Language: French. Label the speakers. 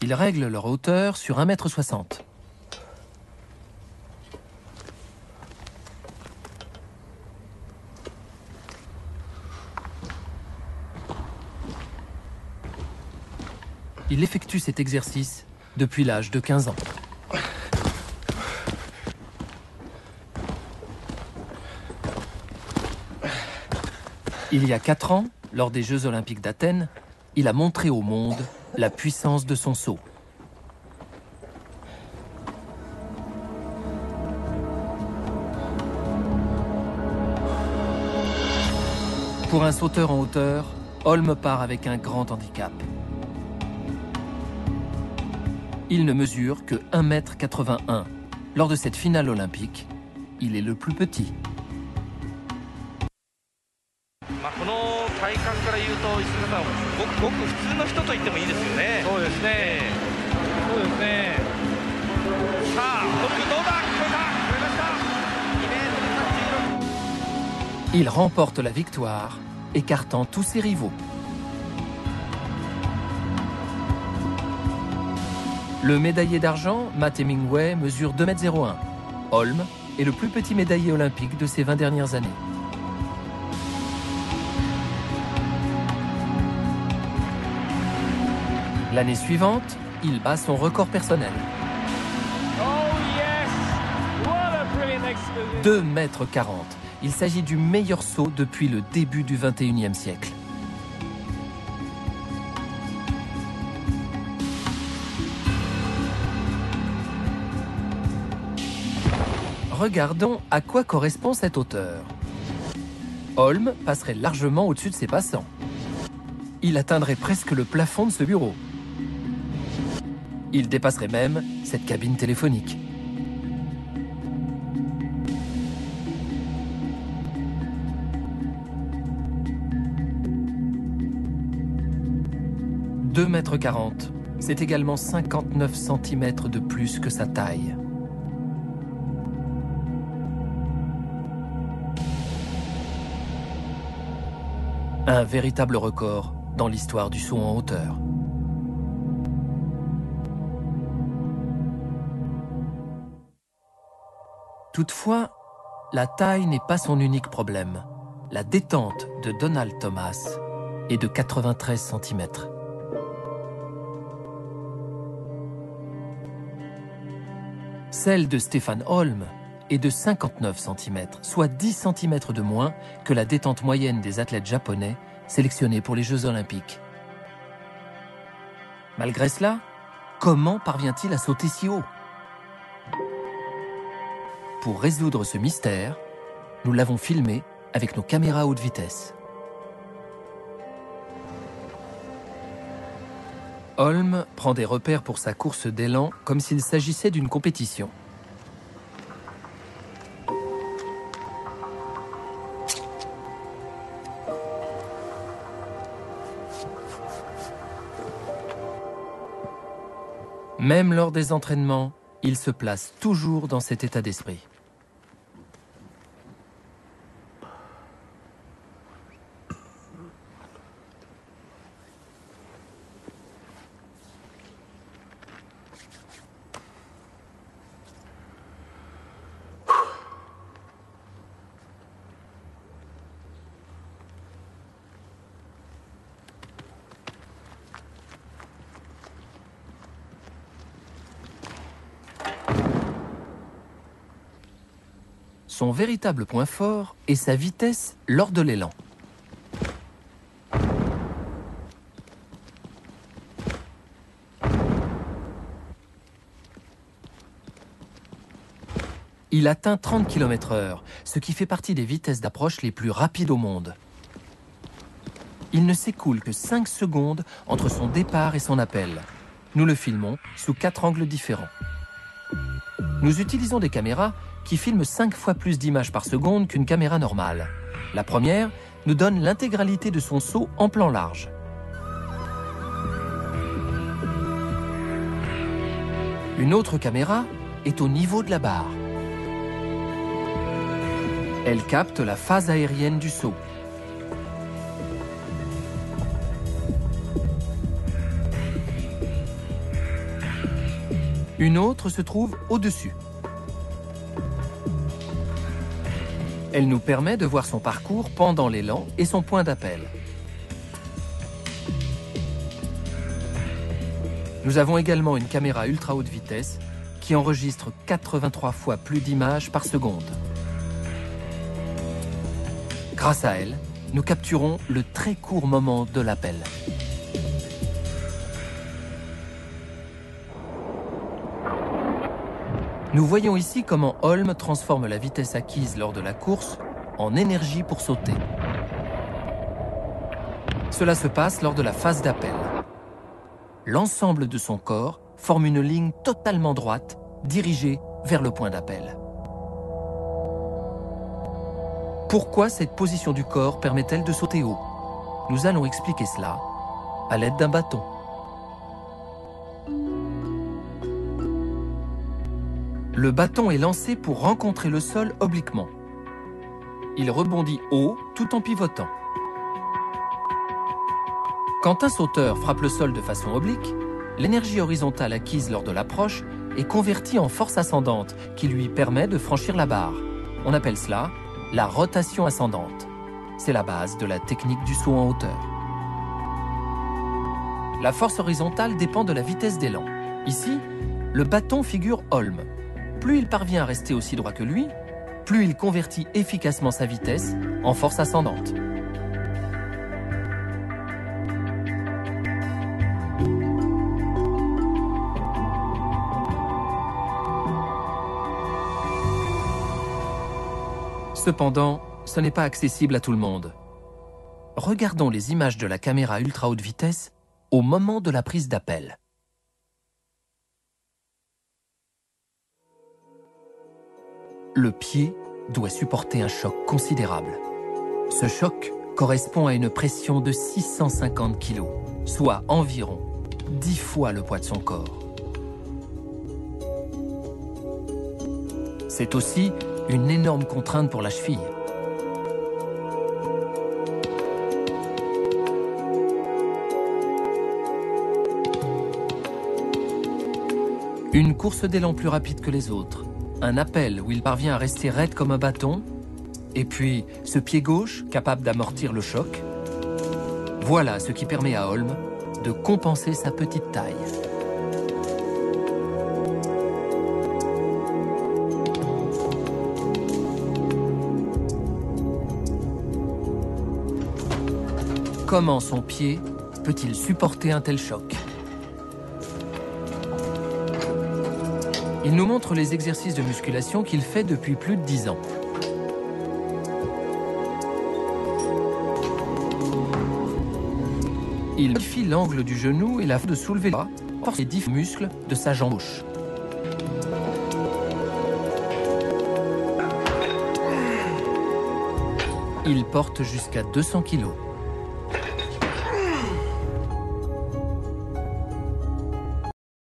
Speaker 1: Ils règlent leur hauteur sur 1,60 m. Il effectue cet exercice depuis l'âge de 15 ans. Il y a 4 ans, lors des Jeux Olympiques d'Athènes, il a montré au monde la puissance de son saut. Pour un sauteur en hauteur, Holm part avec un grand handicap. Il ne mesure que 1,81 m. Lors de cette finale olympique, il est le plus petit. Il remporte la victoire, écartant tous ses rivaux. Le médaillé d'argent, Matt Hemingway, mesure 2,01 m. Holm est le plus petit médaillé olympique de ces 20 dernières années. L'année suivante, il bat son record personnel. 2,40 m. Il s'agit du meilleur saut depuis le début du XXIe siècle. Regardons à quoi correspond cette hauteur. Holm passerait largement au-dessus de ses passants. Il atteindrait presque le plafond de ce bureau. Il dépasserait même cette cabine téléphonique. « 2,40 m, c'est également 59 cm de plus que sa taille. Un véritable record dans l'histoire du saut en hauteur. Toutefois, la taille n'est pas son unique problème. La détente de Donald Thomas est de 93 cm. Celle de Stefan Holm est de 59 cm, soit 10 cm de moins que la détente moyenne des athlètes japonais sélectionnés pour les Jeux Olympiques. Malgré cela, comment parvient-il à sauter si haut? Pour résoudre ce mystère, nous l'avons filmé avec nos caméras à haute vitesse. Holm prend des repères pour sa course d'élan comme s'il s'agissait d'une compétition. Même lors des entraînements, il se place toujours dans cet état d'esprit. Son véritable point fort est sa vitesse lors de l'élan. Il atteint 30 km/h, ce qui fait partie des vitesses d'approche les plus rapides au monde. Il ne s'écoule que 5 secondes entre son départ et son appel. Nous le filmons sous 4 angles différents. Nous utilisons des caméras qui filme 5 fois plus d'images par seconde qu'une caméra normale. La première nous donne l'intégralité de son saut en plan large. Une autre caméra est au niveau de la barre. Elle capte la phase aérienne du saut. Une autre se trouve au-dessus. Elle nous permet de voir son parcours pendant l'élan et son point d'appel. Nous avons également une caméra ultra haute vitesse qui enregistre 83 fois plus d'images par seconde. Grâce à elle, nous capturons le très court moment de l'appel. Nous voyons ici comment Holm transforme la vitesse acquise lors de la course en énergie pour sauter. Cela se passe lors de la phase d'appel. L'ensemble de son corps forme une ligne totalement droite, dirigée vers le point d'appel. Pourquoi cette position du corps permet-elle de sauter haut? Nous allons expliquer cela à l'aide d'un bâton. Le bâton est lancé pour rencontrer le sol obliquement. Il rebondit haut tout en pivotant. Quand un sauteur frappe le sol de façon oblique, l'énergie horizontale acquise lors de l'approche est convertie en force ascendante qui lui permet de franchir la barre. On appelle cela la rotation ascendante. C'est la base de la technique du saut en hauteur. La force horizontale dépend de la vitesse d'élan. Ici, le bâton figure Holm. Plus il parvient à rester aussi droit que lui, plus il convertit efficacement sa vitesse en force ascendante. Cependant, ce n'est pas accessible à tout le monde. Regardons les images de la caméra ultra haute vitesse au moment de la prise d'appel. Le pied doit supporter un choc considérable. Ce choc correspond à une pression de 650 kg, soit environ 10 fois le poids de son corps. C'est aussi une énorme contrainte pour la cheville. Une course d'élan plus rapide que les autres, un appel où il parvient à rester raide comme un bâton, et puis ce pied gauche capable d'amortir le choc. Voilà ce qui permet à Holm de compenser sa petite taille. Comment son pied peut-il supporter un tel choc? Il nous montre les exercices de musculation qu'il fait depuis plus de 10 ans. Il modifie l'angle du genou et la force de soulever le bras pour les 10 muscles de sa jambe gauche. Il porte jusqu'à 200 kg.